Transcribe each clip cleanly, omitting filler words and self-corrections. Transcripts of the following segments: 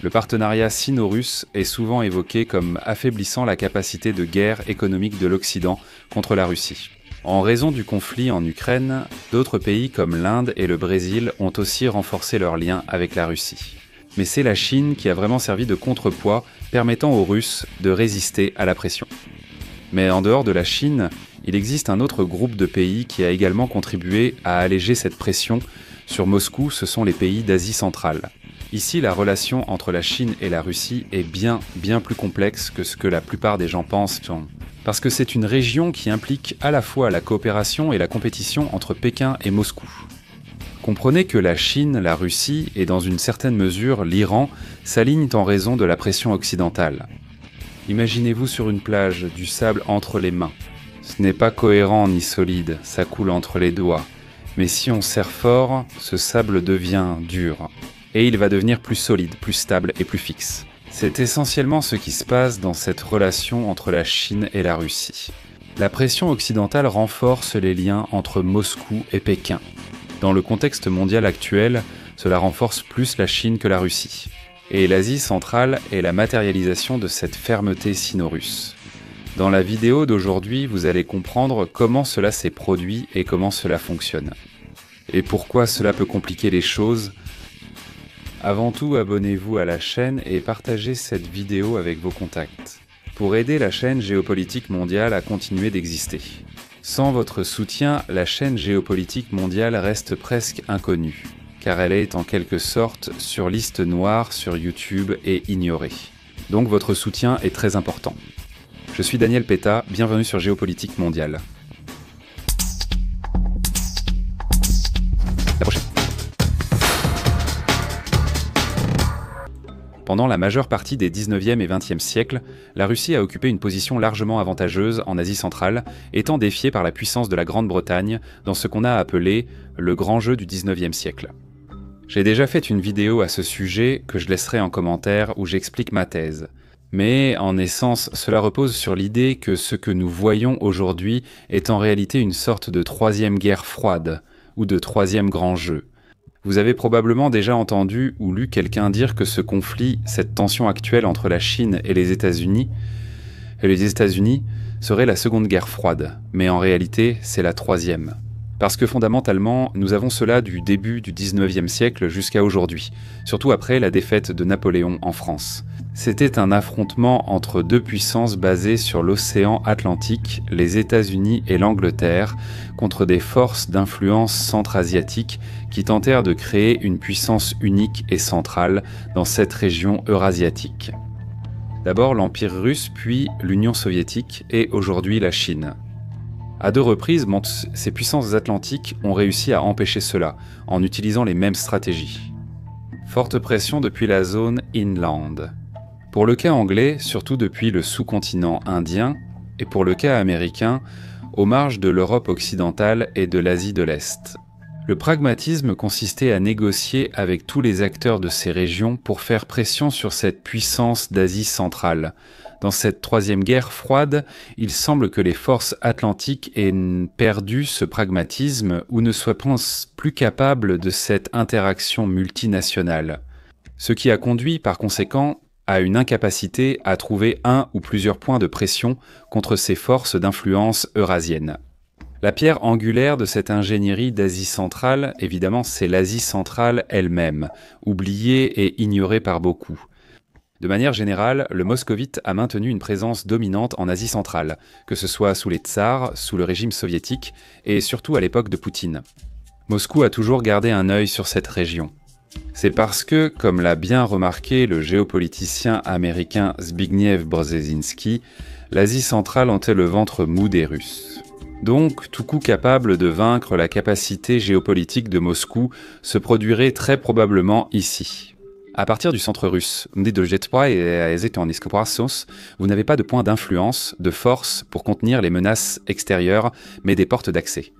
Le partenariat sino-russe est souvent évoqué comme affaiblissant la capacité de guerre économique de l'Occident contre la Russie. En raison du conflit en Ukraine, d'autres pays comme l'Inde et le Brésil ont aussi renforcé leurs liens avec la Russie. Mais c'est la Chine qui a vraiment servi de contrepoids, permettant aux Russes de résister à la pression. Mais en dehors de la Chine, il existe un autre groupe de pays qui a également contribué à alléger cette pression sur Moscou, ce sont les pays d'Asie centrale. Ici, la relation entre la Chine et la Russie est bien plus complexe que ce que la plupart des gens pensent, parce que c'est une région qui implique à la fois la coopération et la compétition entre Pékin et Moscou. Comprenez que la Chine, la Russie et dans une certaine mesure l'Iran s'alignent en raison de la pression occidentale. Imaginez-vous sur une plage, du sable entre les mains. Ce n'est pas cohérent ni solide, ça coule entre les doigts. Mais si on serre fort, ce sable devient dur. Et il va devenir plus solide, plus stable et plus fixe. C'est essentiellement ce qui se passe dans cette relation entre la Chine et la Russie. La pression occidentale renforce les liens entre Moscou et Pékin. Dans le contexte mondial actuel, cela renforce plus la Chine que la Russie. Et l'Asie centrale est la matérialisation de cette fermeté sino-russe. Dans la vidéo d'aujourd'hui, vous allez comprendre comment cela s'est produit et comment cela fonctionne. Et pourquoi cela peut compliquer les choses. Avant tout, abonnez-vous à la chaîne et partagez cette vidéo avec vos contacts, pour aider la chaîne Géopolitique Mondiale à continuer d'exister. Sans votre soutien, la chaîne Géopolitique Mondiale reste presque inconnue, car elle est en quelque sorte sur liste noire sur YouTube et ignorée. Donc votre soutien est très important. Je suis Daniel Péta, bienvenue sur Géopolitique Mondiale. La prochaine. Pendant la majeure partie des 19e et 20e siècles, la Russie a occupé une position largement avantageuse en Asie centrale, étant défiée par la puissance de la Grande-Bretagne dans ce qu'on a appelé le grand jeu du 19e siècle. J'ai déjà fait une vidéo à ce sujet que je laisserai en commentaire où j'explique ma thèse. Mais en essence, cela repose sur l'idée que ce que nous voyons aujourd'hui est en réalité une sorte de troisième guerre froide, ou de troisième grand jeu. Vous avez probablement déjà entendu ou lu quelqu'un dire que ce conflit, cette tension actuelle entre la Chine et les États-Unis serait la seconde guerre froide, mais en réalité, c'est la troisième. Parce que fondamentalement, nous avons cela du début du 19e siècle jusqu'à aujourd'hui, surtout après la défaite de Napoléon en France. C'était un affrontement entre deux puissances basées sur l'océan Atlantique, les États-Unis et l'Angleterre, contre des forces d'influence centra-asiatique qui tentèrent de créer une puissance unique et centrale dans cette région eurasiatique. D'abord l'Empire russe, puis l'Union soviétique et aujourd'hui la Chine. À deux reprises, ces puissances atlantiques ont réussi à empêcher cela, en utilisant les mêmes stratégies. Forte pression depuis la zone inland. Pour le cas anglais, surtout depuis le sous-continent indien, et pour le cas américain, aux marges de l'Europe occidentale et de l'Asie de l'Est. Le pragmatisme consistait à négocier avec tous les acteurs de ces régions pour faire pression sur cette puissance d'Asie centrale. Dans cette troisième guerre froide, il semble que les forces atlantiques aient perdu ce pragmatisme ou ne soient plus capables de cette interaction multinationale. Ce qui a conduit par conséquent à une incapacité à trouver un ou plusieurs points de pression contre ces forces d'influence eurasiennes. La pierre angulaire de cette ingénierie d'Asie centrale, évidemment, c'est l'Asie centrale elle-même, oubliée et ignorée par beaucoup. De manière générale, le moscovite a maintenu une présence dominante en Asie centrale, que ce soit sous les tsars, sous le régime soviétique et surtout à l'époque de Poutine. Moscou a toujours gardé un œil sur cette région. C'est parce que, comme l'a bien remarqué le géopoliticien américain Zbigniew Brzezinski, l'Asie centrale hantait le ventre mou des Russes. Donc, tout coup capable de vaincre la capacité géopolitique de Moscou se produirait très probablement ici. À partir du centre russe, vous n'avez pas de point d'influence, de force pour contenir les menaces extérieures, mais des portes d'accès.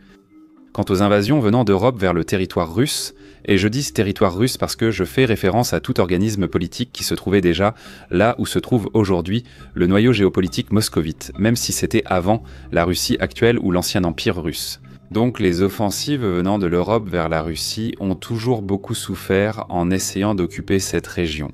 Quant aux invasions venant d'Europe vers le territoire russe, et je dis territoire russe parce que je fais référence à tout organisme politique qui se trouvait déjà là où se trouve aujourd'hui le noyau géopolitique moscovite, même si c'était avant la Russie actuelle ou l'ancien empire russe. Donc les offensives venant de l'Europe vers la Russie ont toujours beaucoup souffert en essayant d'occuper cette région.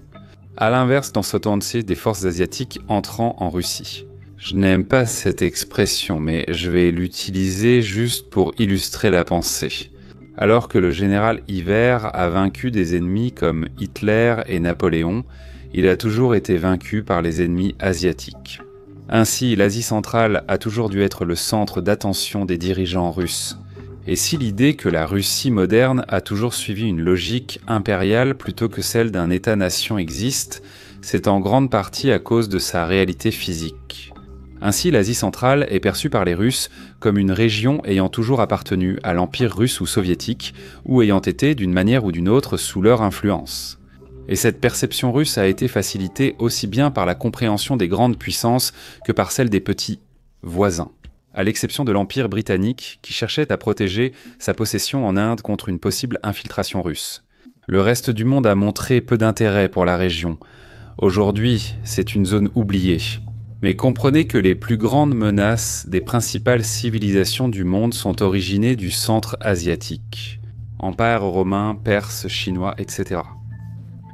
à l'inverse d'Ansotansi des forces asiatiques entrant en Russie. Je n'aime pas cette expression, mais je vais l'utiliser juste pour illustrer la pensée. Alors que le général Hiver a vaincu des ennemis comme Hitler et Napoléon, il a toujours été vaincu par les ennemis asiatiques. Ainsi, l'Asie centrale a toujours dû être le centre d'attention des dirigeants russes. Et si l'idée que la Russie moderne a toujours suivi une logique impériale plutôt que celle d'un État-nation existe, c'est en grande partie à cause de sa réalité physique. Ainsi, l'Asie centrale est perçue par les Russes comme une région ayant toujours appartenu à l'Empire russe ou soviétique, ou ayant été d'une manière ou d'une autre sous leur influence. Et cette perception russe a été facilitée aussi bien par la compréhension des grandes puissances que par celle des petits voisins, à l'exception de l'Empire britannique qui cherchait à protéger sa possession en Inde contre une possible infiltration russe. Le reste du monde a montré peu d'intérêt pour la région. Aujourd'hui, c'est une zone oubliée. Mais comprenez que les plus grandes menaces des principales civilisations du monde sont originées du centre asiatique. Empire romain, perse, chinois, etc.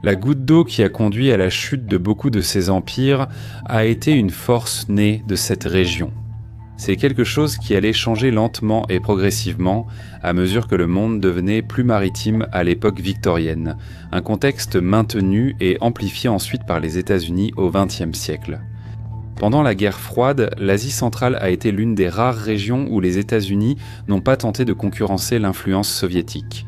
La goutte d'eau qui a conduit à la chute de beaucoup de ces empires a été une force née de cette région. C'est quelque chose qui allait changer lentement et progressivement à mesure que le monde devenait plus maritime à l'époque victorienne, un contexte maintenu et amplifié ensuite par les États-Unis au XXe siècle. Pendant la guerre froide, l'Asie centrale a été l'une des rares régions où les États-Unis n'ont pas tenté de concurrencer l'influence soviétique.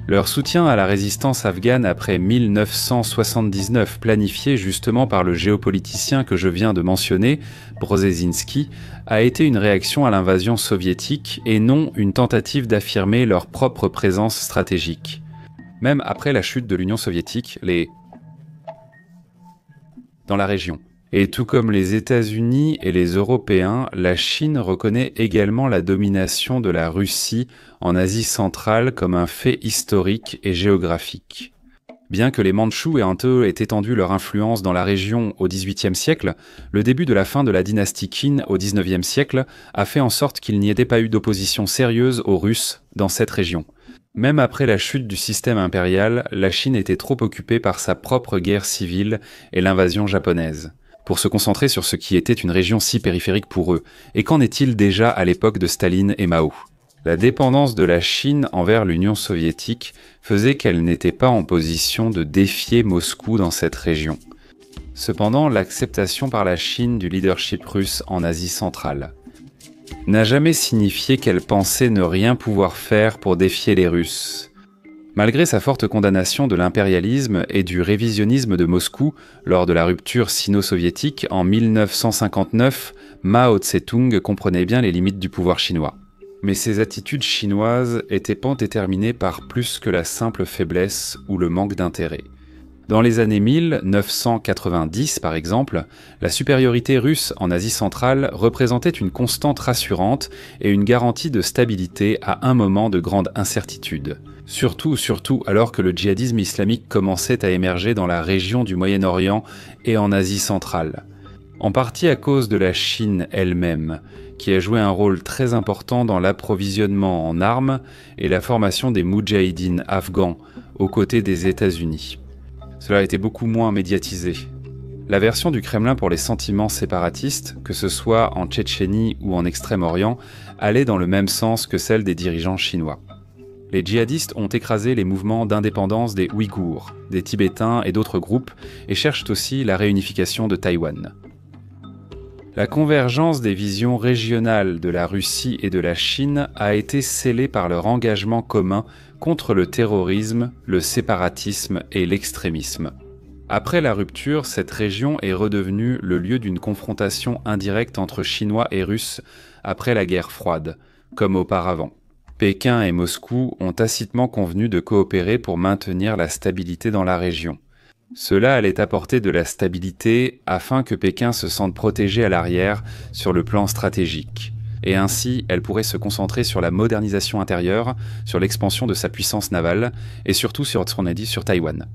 Leur soutien à la résistance afghane après 1979, planifié justement par le géopoliticien que je viens de mentionner, Brzezinski, a été une réaction à l'invasion soviétique et non une tentative d'affirmer leur propre présence stratégique. Même après la chute de l'Union soviétique, dans la région. Et tout comme les États-Unis et les Européens, la Chine reconnaît également la domination de la Russie en Asie centrale comme un fait historique et géographique. Bien que les Mandchous aient un peu étendu leur influence dans la région au XVIIIe siècle, le début de la fin de la dynastie Qin au XIXe siècle a fait en sorte qu'il n'y ait pas eu d'opposition sérieuse aux Russes dans cette région. Même après la chute du système impérial, la Chine était trop occupée par sa propre guerre civile et l'invasion japonaise, pour se concentrer sur ce qui était une région si périphérique pour eux. Et qu'en est-il déjà à l'époque de Staline et Mao ? La dépendance de la Chine envers l'Union soviétique faisait qu'elle n'était pas en position de défier Moscou dans cette région. Cependant, l'acceptation par la Chine du leadership russe en Asie centrale n'a jamais signifié qu'elle pensait ne rien pouvoir faire pour défier les Russes. Malgré sa forte condamnation de l'impérialisme et du révisionnisme de Moscou lors de la rupture sino-soviétique en 1959, Mao Tse-tung comprenait bien les limites du pouvoir chinois. Mais ses attitudes chinoises étaient pas déterminées par plus que la simple faiblesse ou le manque d'intérêt. Dans les années 1990, par exemple, la supériorité russe en Asie centrale représentait une constante rassurante et une garantie de stabilité à un moment de grande incertitude. Surtout alors que le djihadisme islamique commençait à émerger dans la région du Moyen-Orient et en Asie centrale. En partie à cause de la Chine elle-même, qui a joué un rôle très important dans l'approvisionnement en armes et la formation des moudjahidines afghans aux côtés des États-Unis. Cela a été beaucoup moins médiatisé. La version du Kremlin pour les sentiments séparatistes, que ce soit en Tchétchénie ou en Extrême-Orient, allait dans le même sens que celle des dirigeants chinois. Les djihadistes ont écrasé les mouvements d'indépendance des Ouïghours, des Tibétains et d'autres groupes et cherchent aussi la réunification de Taïwan. La convergence des visions régionales de la Russie et de la Chine a été scellée par leur engagement commun contre le terrorisme, le séparatisme et l'extrémisme. Après la rupture, cette région est redevenue le lieu d'une confrontation indirecte entre Chinois et Russes après la guerre froide, comme auparavant. Pékin et Moscou ont tacitement convenu de coopérer pour maintenir la stabilité dans la région. Cela allait apporter de la stabilité afin que Pékin se sente protégé à l'arrière sur le plan stratégique. Et ainsi, elle pourrait se concentrer sur la modernisation intérieure, sur l'expansion de sa puissance navale, et surtout sur ce qu'on a dit sur Taïwan.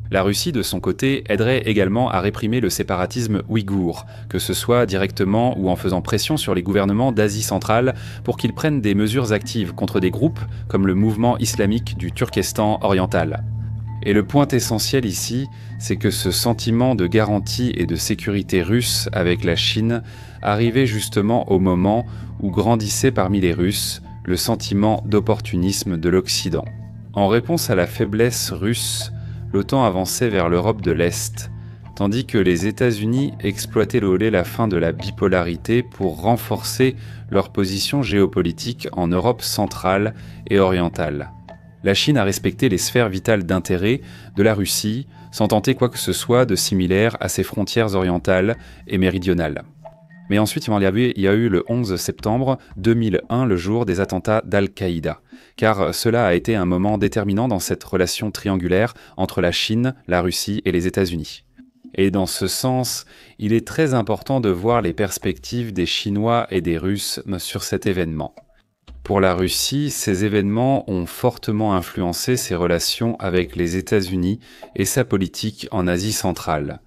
La Russie, de son côté, aiderait également à réprimer le séparatisme ouïghour, que ce soit directement ou en faisant pression sur les gouvernements d'Asie centrale pour qu'ils prennent des mesures actives contre des groupes comme le mouvement islamique du Turkestan oriental. Et le point essentiel ici, c'est que ce sentiment de garantie et de sécurité russe avec la Chine arrivait justement au moment où grandissait parmi les Russes le sentiment d'opportunisme de l'Occident. En réponse à la faiblesse russe, l'OTAN avançait vers l'Europe de l'Est, tandis que les États-Unis exploitaient la fin de la bipolarité pour renforcer leur position géopolitique en Europe centrale et orientale. La Chine a respecté les sphères vitales d'intérêt de la Russie, sans tenter quoi que ce soit de similaire à ses frontières orientales et méridionales. Mais ensuite, il y a eu le 11 septembre 2001, le jour des attentats d'Al-Qaïda, car cela a été un moment déterminant dans cette relation triangulaire entre la Chine, la Russie et les États-Unis. Et dans ce sens, il est très important de voir les perspectives des Chinois et des Russes sur cet événement. Pour la Russie, ces événements ont fortement influencé ses relations avec les États-Unis et sa politique en Asie centrale.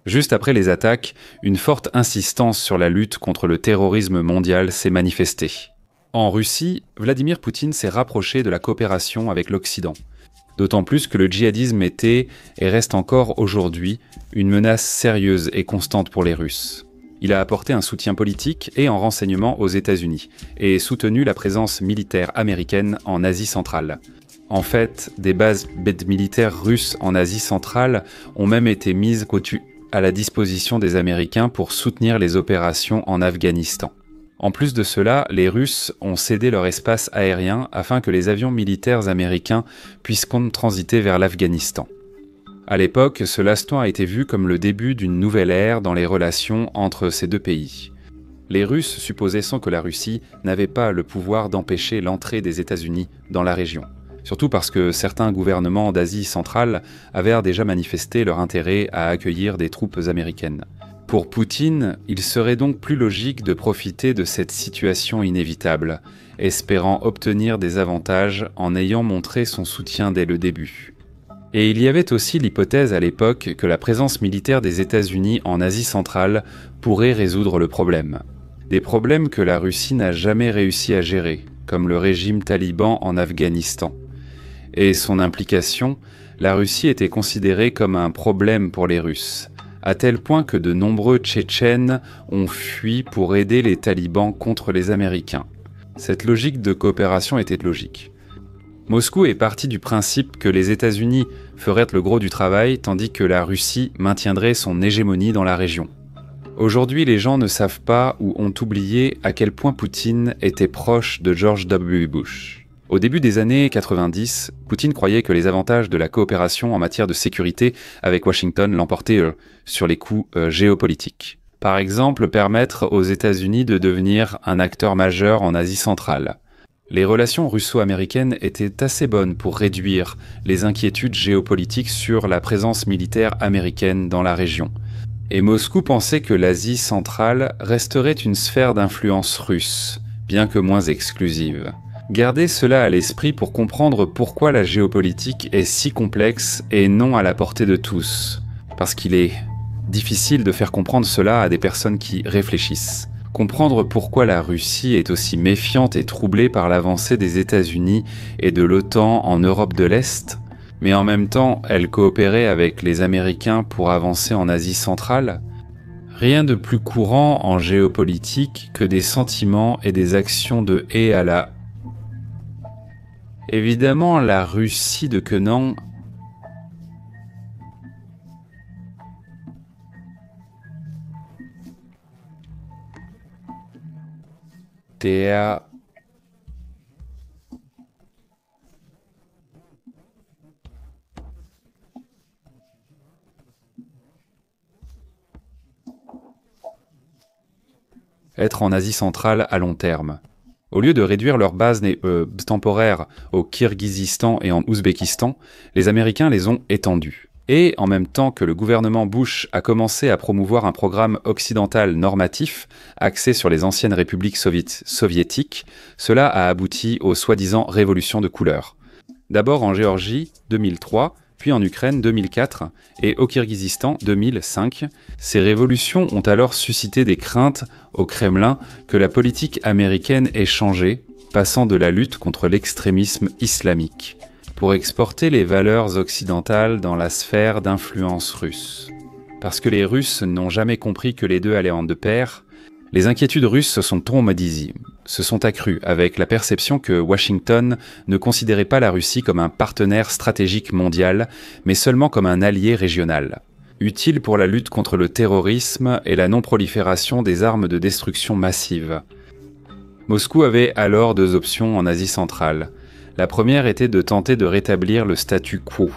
Juste après les attaques, une forte insistance sur la lutte contre le terrorisme mondial s'est manifestée. En Russie, Vladimir Poutine s'est rapproché de la coopération avec l'Occident. D'autant plus que le djihadisme était, et reste encore aujourd'hui, une menace sérieuse et constante pour les Russes. Il a apporté un soutien politique et en renseignement aux États-Unis, et soutenu la présence militaire américaine en Asie centrale. En fait, des bases militaires russes en Asie centrale ont même été mises à la disposition des Américains pour soutenir les opérations en Afghanistan. En plus de cela, les Russes ont cédé leur espace aérien afin que les avions militaires américains puissent transiter vers l'Afghanistan. À l'époque, ce laston a été vu comme le début d'une nouvelle ère dans les relations entre ces deux pays. Les Russes supposaient sans que la Russie n'avait pas le pouvoir d'empêcher l'entrée des États-Unis dans la région. Surtout parce que certains gouvernements d'Asie centrale avaient déjà manifesté leur intérêt à accueillir des troupes américaines. Pour Poutine, il serait donc plus logique de profiter de cette situation inévitable, espérant obtenir des avantages en ayant montré son soutien dès le début. Et il y avait aussi l'hypothèse à l'époque que la présence militaire des États-Unis en Asie centrale pourrait résoudre le problème. Des problèmes que la Russie n'a jamais réussi à gérer, comme le régime taliban en Afghanistan. Et son implication, la Russie était considérée comme un problème pour les Russes, à tel point que de nombreux Tchétchènes ont fui pour aider les talibans contre les Américains. Cette logique de coopération était logique. Moscou est parti du principe que les États-Unis feraient le gros du travail, tandis que la Russie maintiendrait son hégémonie dans la région. Aujourd'hui, les gens ne savent pas ou ont oublié à quel point Poutine était proche de George W. Bush. Au début des années 90, Poutine croyait que les avantages de la coopération en matière de sécurité avec Washington l'emportaient sur les coûts géopolitiques. Par exemple, permettre aux États-Unis de devenir un acteur majeur en Asie centrale. Les relations russo-américaines étaient assez bonnes pour réduire les inquiétudes géopolitiques sur la présence militaire américaine dans la région. Et Moscou pensait que l'Asie centrale resterait une sphère d'influence russe, bien que moins exclusive. Gardez cela à l'esprit pour comprendre pourquoi la géopolitique est si complexe et non à la portée de tous. Parce qu'il est difficile de faire comprendre cela à des personnes qui réfléchissent. Comprendre pourquoi la Russie est aussi méfiante et troublée par l'avancée des États-Unis et de l'OTAN en Europe de l'Est, mais en même temps elle coopérait avec les Américains pour avancer en Asie centrale. Rien de plus courant en géopolitique que des sentiments et des actions de haie à la... Évidemment, la Russie de Kenan Théa être en Asie centrale à long terme. Au lieu de réduire leurs bases temporaires au Kirghizistan et en Ouzbékistan, les Américains les ont étendues. Et en même temps que le gouvernement Bush a commencé à promouvoir un programme occidental normatif axé sur les anciennes républiques soviétiques, cela a abouti aux soi-disant révolutions de couleur. D'abord en Géorgie, 2003, puis en Ukraine, 2004, et au Kirghizistan, 2005. Ces révolutions ont alors suscité des craintes au Kremlin que la politique américaine ait changé, passant de la lutte contre l'extrémisme islamique. pour exporter les valeurs occidentales dans la sphère d'influence russe. Parce que les Russes n'ont jamais compris que les deux allaient en de pair, les inquiétudes russes se sont accrues avec la perception que Washington ne considérait pas la Russie comme un partenaire stratégique mondial, mais seulement comme un allié régional, utile pour la lutte contre le terrorisme et la non-prolifération des armes de destruction massive. Moscou avait alors deux options en Asie centrale. La première était de tenter de rétablir le statu quo.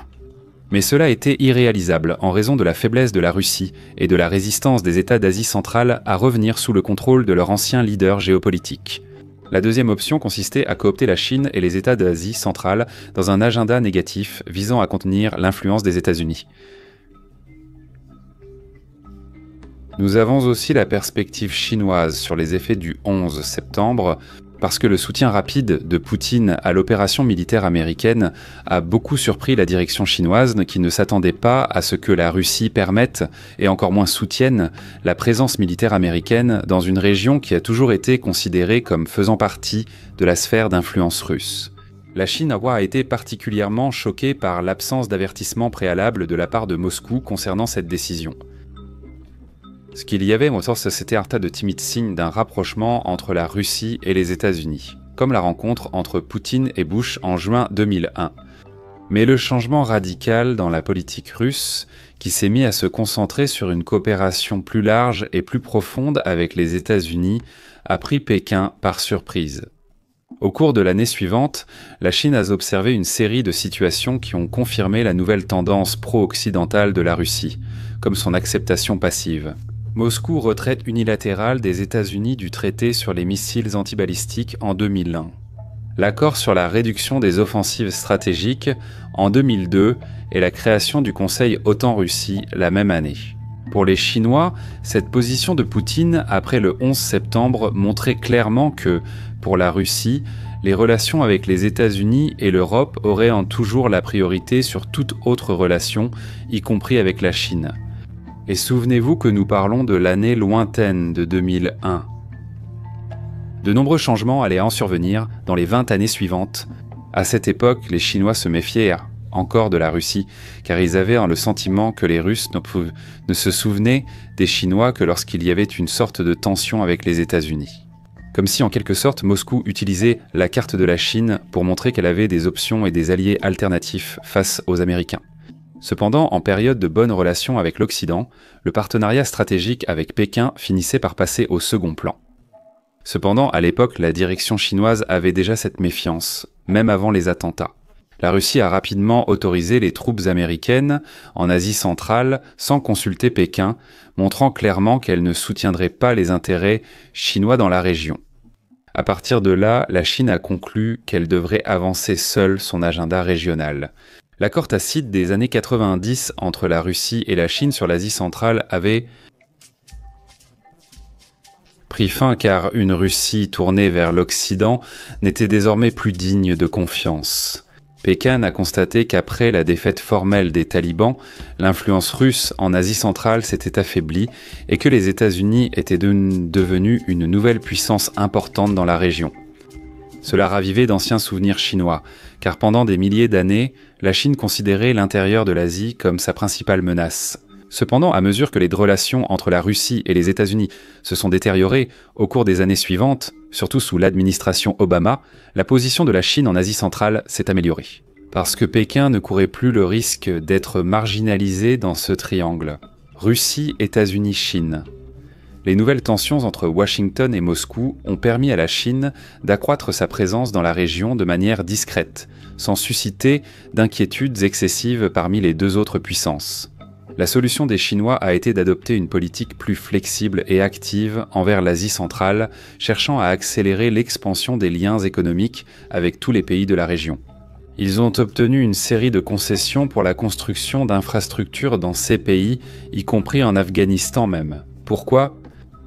Mais cela était irréalisable en raison de la faiblesse de la Russie et de la résistance des États d'Asie centrale à revenir sous le contrôle de leur ancien leader géopolitique. La deuxième option consistait à coopter la Chine et les États d'Asie centrale dans un agenda négatif visant à contenir l'influence des États-Unis. Nous avons aussi la perspective chinoise sur les effets du 11 septembre, parce que le soutien rapide de Poutine à l'opération militaire américaine a beaucoup surpris la direction chinoise qui ne s'attendait pas à ce que la Russie permette, et encore moins soutienne, la présence militaire américaine dans une région qui a toujours été considérée comme faisant partie de la sphère d'influence russe. La Chine a été particulièrement choquée par l'absence d'avertissement préalable de la part de Moscou concernant cette décision. Ce qu'il y avait, c'était un tas de timides signes d'un rapprochement entre la Russie et les États-Unis, comme la rencontre entre Poutine et Bush en juin 2001. Mais le changement radical dans la politique russe, qui s'est mis à se concentrer sur une coopération plus large et plus profonde avec les États-Unis, a pris Pékin par surprise. Au cours de l'année suivante, la Chine a observé une série de situations qui ont confirmé la nouvelle tendance pro-occidentale de la Russie, comme son acceptation passive. Moscou retraite unilatérale des États-Unis du traité sur les missiles antibalistiques en 2001. L'accord sur la réduction des offensives stratégiques en 2002 et la création du Conseil OTAN-Russie la même année. Pour les Chinois, cette position de Poutine après le 11 septembre montrait clairement que, pour la Russie, les relations avec les États-Unis et l'Europe auraient en toujours la priorité sur toute autre relation, y compris avec la Chine. Et souvenez-vous que nous parlons de l'année lointaine de 2001. De nombreux changements allaient en survenir dans les 20 années suivantes. À cette époque, les Chinois se méfiaient encore de la Russie, car ils avaient le sentiment que les Russes ne se souvenaient des Chinois que lorsqu'il y avait une sorte de tension avec les États-Unis. Comme si en quelque sorte Moscou utilisait la carte de la Chine pour montrer qu'elle avait des options et des alliés alternatifs face aux Américains. Cependant, en période de bonnes relations avec l'Occident, le partenariat stratégique avec Pékin finissait par passer au second plan. Cependant, à l'époque, la direction chinoise avait déjà cette méfiance, même avant les attentats. La Russie a rapidement autorisé les troupes américaines en Asie centrale sans consulter Pékin, montrant clairement qu'elle ne soutiendrait pas les intérêts chinois dans la région. À partir de là, la Chine a conclu qu'elle devrait avancer seule son agenda régional. L'accord tacite des années 90 entre la Russie et la Chine sur l'Asie centrale avait pris fin car une Russie tournée vers l'Occident n'était désormais plus digne de confiance. Pékin a constaté qu'après la défaite formelle des talibans, l'influence russe en Asie centrale s'était affaiblie et que les États-Unis étaient devenus une nouvelle puissance importante dans la région. Cela ravivait d'anciens souvenirs chinois, car pendant des milliers d'années, la Chine considérait l'intérieur de l'Asie comme sa principale menace. Cependant, à mesure que les relations entre la Russie et les États-Unis se sont détériorées au cours des années suivantes, surtout sous l'administration Obama, la position de la Chine en Asie centrale s'est améliorée. Parce que Pékin ne courait plus le risque d'être marginalisé dans ce triangle. Russie, États-Unis, Chine. Les nouvelles tensions entre Washington et Moscou ont permis à la Chine d'accroître sa présence dans la région de manière discrète, sans susciter d'inquiétudes excessives parmi les deux autres puissances. La solution des Chinois a été d'adopter une politique plus flexible et active envers l'Asie centrale, cherchant à accélérer l'expansion des liens économiques avec tous les pays de la région. Ils ont obtenu une série de concessions pour la construction d'infrastructures dans ces pays, y compris en Afghanistan même. Pourquoi ?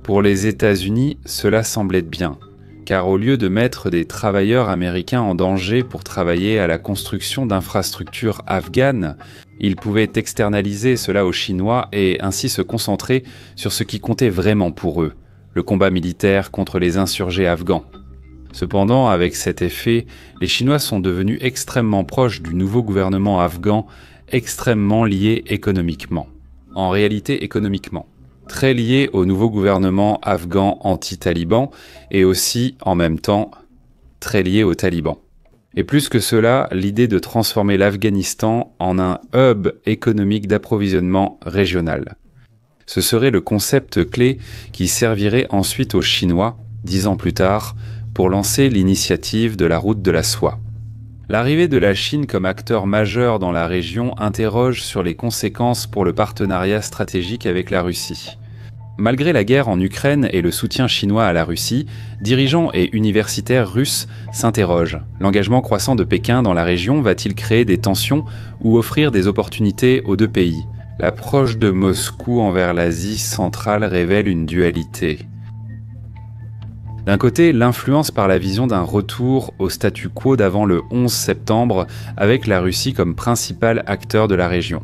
Pour les États-Unis, cela semblait bien, car au lieu de mettre des travailleurs américains en danger pour travailler à la construction d'infrastructures afghanes, ils pouvaient externaliser cela aux Chinois et ainsi se concentrer sur ce qui comptait vraiment pour eux, le combat militaire contre les insurgés afghans. Cependant, avec cet effet, les Chinois sont devenus extrêmement proches du nouveau gouvernement afghan, extrêmement liés économiquement. En réalité, économiquement. Très liés au nouveau gouvernement afghan anti-taliban et aussi, en même temps, très liés aux talibans. Et plus que cela, l'idée de transformer l'Afghanistan en un hub économique d'approvisionnement régional. Ce serait le concept clé qui servirait ensuite aux Chinois, 10 ans plus tard, pour lancer l'initiative de la route de la soie. L'arrivée de la Chine comme acteur majeur dans la région interroge sur les conséquences pour le partenariat stratégique avec la Russie. Malgré la guerre en Ukraine et le soutien chinois à la Russie, dirigeants et universitaires russes s'interrogent. L'engagement croissant de Pékin dans la région va-t-il créer des tensions ou offrir des opportunités aux deux pays ? L'approche de Moscou envers l'Asie centrale révèle une dualité. D'un côté, l'influence par la vision d'un retour au statu quo d'avant le 11 septembre avec la Russie comme principal acteur de la région.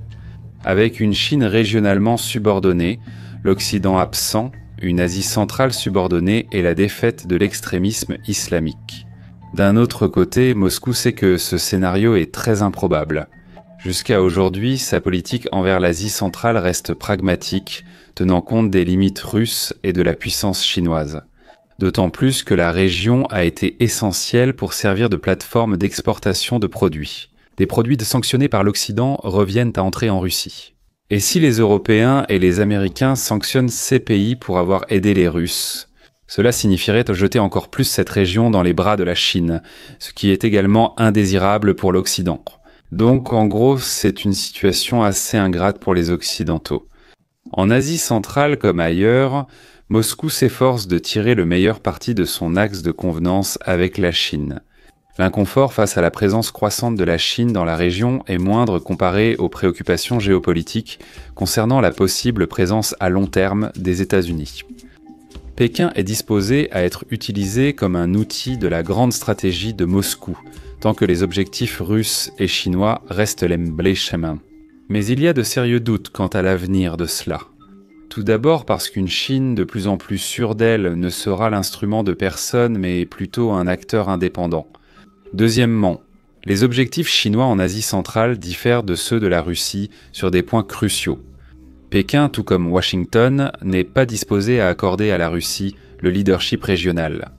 Avec une Chine régionalement subordonnée, l'Occident absent, une Asie centrale subordonnée et la défaite de l'extrémisme islamique. D'un autre côté, Moscou sait que ce scénario est très improbable. Jusqu'à aujourd'hui, sa politique envers l'Asie centrale reste pragmatique, tenant compte des limites russes et de la puissance chinoise. D'autant plus que la région a été essentielle pour servir de plateforme d'exportation de produits. Des produits sanctionnés par l'Occident reviennent à entrer en Russie. Et si les Européens et les Américains sanctionnent ces pays pour avoir aidé les Russes, cela signifierait jeter encore plus cette région dans les bras de la Chine, ce qui est également indésirable pour l'Occident. Donc en gros, c'est une situation assez ingrate pour les Occidentaux. En Asie centrale comme ailleurs, Moscou s'efforce de tirer le meilleur parti de son axe de convenance avec la Chine. L'inconfort face à la présence croissante de la Chine dans la région est moindre comparé aux préoccupations géopolitiques concernant la possible présence à long terme des États-Unis. Pékin est disposé à être utilisé comme un outil de la grande stratégie de Moscou, tant que les objectifs russes et chinois restent les chemins. Mais il y a de sérieux doutes quant à l'avenir de cela. Tout d'abord parce qu'une Chine de plus en plus sûre d'elle ne sera l'instrument de personne mais plutôt un acteur indépendant. Deuxièmement, les objectifs chinois en Asie centrale diffèrent de ceux de la Russie sur des points cruciaux. Pékin, tout comme Washington, n'est pas disposé à accorder à la Russie le leadership régional.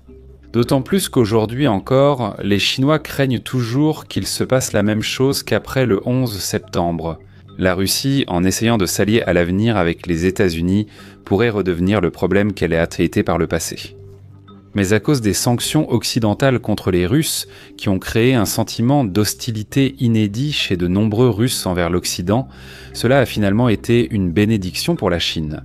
D'autant plus qu'aujourd'hui encore, les Chinois craignent toujours qu'il se passe la même chose qu'après le 11 septembre. La Russie, en essayant de s'allier à l'avenir avec les États-Unis, pourrait redevenir le problème qu'elle a été par le passé. Mais à cause des sanctions occidentales contre les Russes, qui ont créé un sentiment d'hostilité inédit chez de nombreux Russes envers l'Occident, cela a finalement été une bénédiction pour la Chine.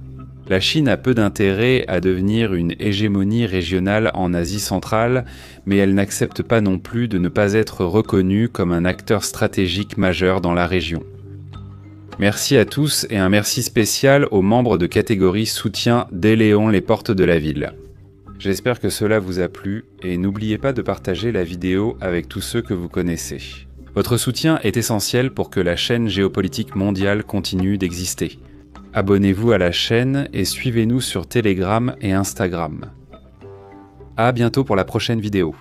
La Chine a peu d'intérêt à devenir une hégémonie régionale en Asie centrale, mais elle n'accepte pas non plus de ne pas être reconnue comme un acteur stratégique majeur dans la région. Merci à tous et un merci spécial aux membres de catégorie soutien d'Éléon les portes de la ville. J'espère que cela vous a plu et n'oubliez pas de partager la vidéo avec tous ceux que vous connaissez. Votre soutien est essentiel pour que la chaîne géopolitique mondiale continue d'exister. Abonnez-vous à la chaîne et suivez-nous sur Telegram et Instagram. À bientôt pour la prochaine vidéo.